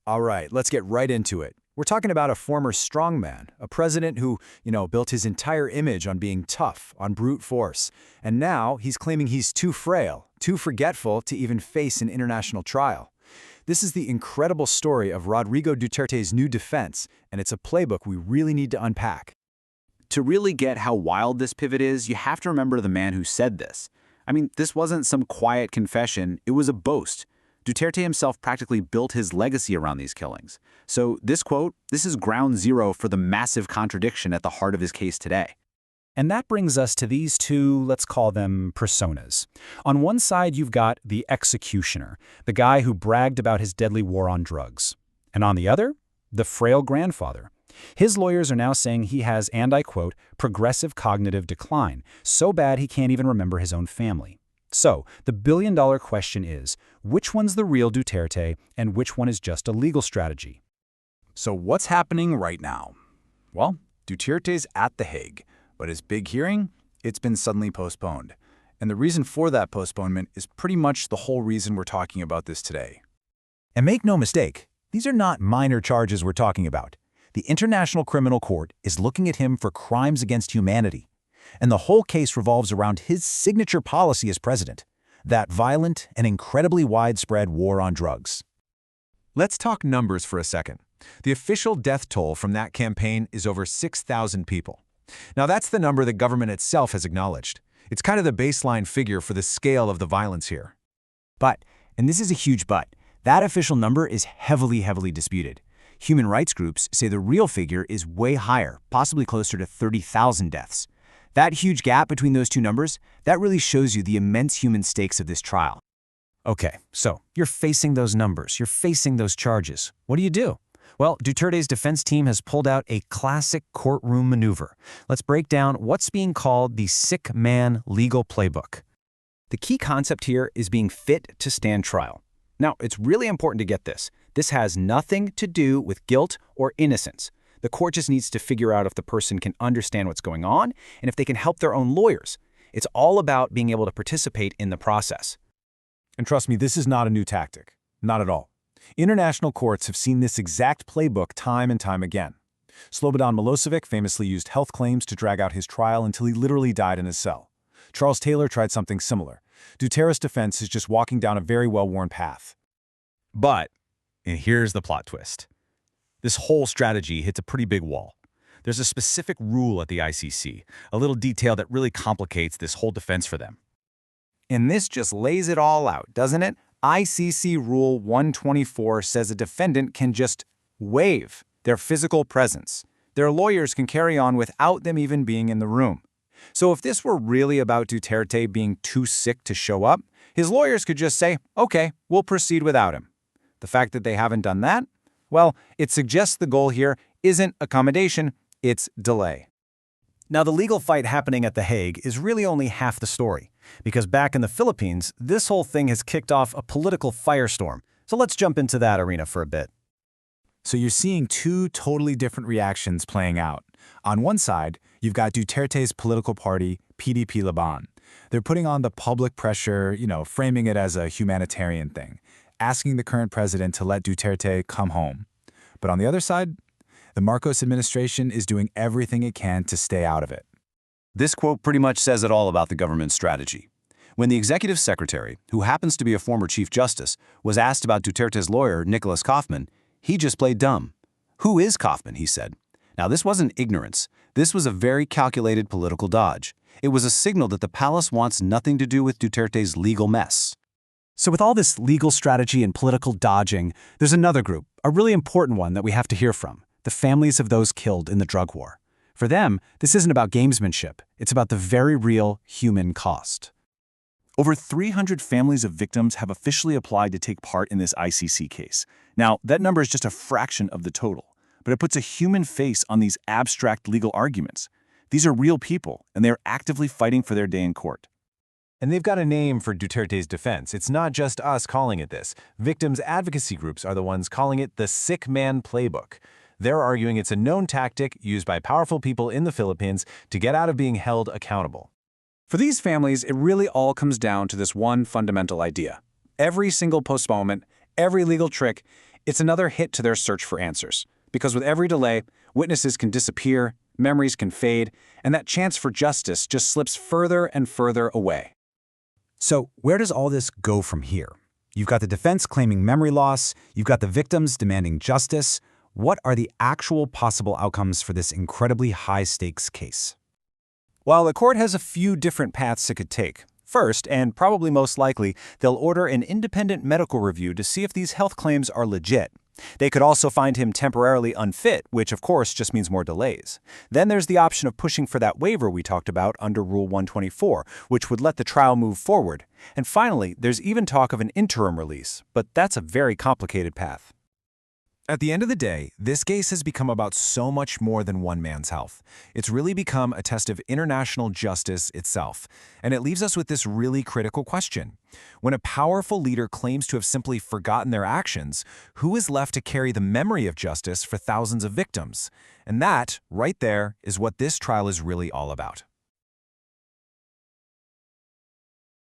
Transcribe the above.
All right, let's get right into it. We're talking about a former strongman, a president who, built his entire image on being tough, on brute force. And now he's claiming he's too frail, too forgetful to even face an international trial. This is the incredible story of Rodrigo Duterte's new defense, and it's a playbook we really need to unpack. To really get how wild this pivot is, you have to remember the man who said this. I mean, this wasn't some quiet confession, it was a boast. Duterte himself practically built his legacy around these killings. So this quote, this is ground zero for the massive contradiction at the heart of his case today. And that brings us to these two, let's call them personas. On one side, you've got the executioner, the guy who bragged about his deadly war on drugs. And on the other, the frail grandfather. His lawyers are now saying he has, and I quote, progressive cognitive decline, so bad he can't even remember his own family. So, the billion-dollar question is, which one's the real Duterte and which one is just a legal strategy? So what's happening right now? Well, Duterte's at The Hague, but his big hearing, it's been suddenly postponed. And the reason for that postponement is pretty much the whole reason we're talking about this today. And make no mistake, these are not minor charges we're talking about. The International Criminal Court is looking at him for crimes against humanity. And the whole case revolves around his signature policy as president, that violent and incredibly widespread war on drugs. Let's talk numbers for a second. The official death toll from that campaign is over 6,000 people. Now that's the number the government itself has acknowledged. It's kind of the baseline figure for the scale of the violence here. But, and this is a huge but, that official number is heavily disputed. Human rights groups say the real figure is way higher, possibly closer to 30,000 deaths. That huge gap between those two numbers, that really shows you the immense human stakes of this trial. Okay, so you're facing those numbers, you're facing those charges. What do? Well, Duterte's defense team has pulled out a classic courtroom maneuver. Let's break down what's being called the Sick Man legal playbook. The key concept here is being fit to stand trial. Now, it's really important to get this. This has nothing to do with guilt or innocence. The court just needs to figure out if the person can understand what's going on and if they can help their own lawyers. It's all about being able to participate in the process. And trust me, this is not a new tactic. Not at all. International courts have seen this exact playbook time and time again. Slobodan Milosevic famously used health claims to drag out his trial until he literally died in his cell. Charles Taylor tried something similar. Duterte's defense is just walking down a very well-worn path. But, and here's the plot twist. This whole strategy hits a pretty big wall. There's a specific rule at the ICC, a little detail that really complicates this whole defense for them. And this just lays it all out, doesn't it? ICC Rule 124 says a defendant can just waive their physical presence. Their lawyers can carry on without them even being in the room. So if this were really about Duterte being too sick to show up, his lawyers could just say, okay, we'll proceed without him. The fact that they haven't done that, well, it suggests the goal here isn't accommodation, it's delay. Now, the legal fight happening at The Hague is really only half the story, because back in the Philippines, this whole thing has kicked off a political firestorm. So let's jump into that arena for a bit. So you're seeing two totally different reactions playing out. On one side, you've got Duterte's political party, PDP Laban. They're putting on the public pressure, framing it as a humanitarian thing, asking the current president to let Duterte come home. But on the other side, the Marcos administration is doing everything it can to stay out of it. This quote pretty much says it all about the government's strategy. When the executive secretary, who happens to be a former chief justice, was asked about Duterte's lawyer, Nicholas Kaufman, he just played dumb. Who is Kaufman, he said. Now, this wasn't ignorance. This was a very calculated political dodge. It was a signal that the palace wants nothing to do with Duterte's legal mess. So with all this legal strategy and political dodging, there's another group, a really important one that we have to hear from, the families of those killed in the drug war. For them, this isn't about gamesmanship. It's about the very real human cost. Over 300 families of victims have officially applied to take part in this ICC case. Now, that number is just a fraction of the total, but it puts a human face on these abstract legal arguments. These are real people, and they are actively fighting for their day in court. And they've got a name for Duterte's defense. It's not just us calling it this. Victims' advocacy groups are the ones calling it the Sick Man Playbook. They're arguing it's a known tactic used by powerful people in the Philippines to get out of being held accountable. For these families, it really all comes down to this one fundamental idea. Every single postponement, every legal trick, It's another hit to their search for answers, because with every delay, witnesses can disappear, memories can fade, and that chance for justice just slips further and further away. So where does all this go from here? You've got the defense claiming memory loss, you've got the victims demanding justice. What are the actual possible outcomes for this incredibly high-stakes case? While the court has a few different paths it could take. First, and probably most likely, they'll order an independent medical review to see if these health claims are legit. They could also find him temporarily unfit, which of course just means more delays. Then there's the option of pushing for that waiver we talked about under Rule 124, which would let the trial move forward. And finally, there's even talk of an interim release, but that's a very complicated path. At the end of the day, this case has become about so much more than one man's health. It's really become a test of international justice itself. And it leaves us with this really critical question. When a powerful leader claims to have simply forgotten their actions, who is left to carry the memory of justice for thousands of victims? And that, right there, is what this trial is really all about.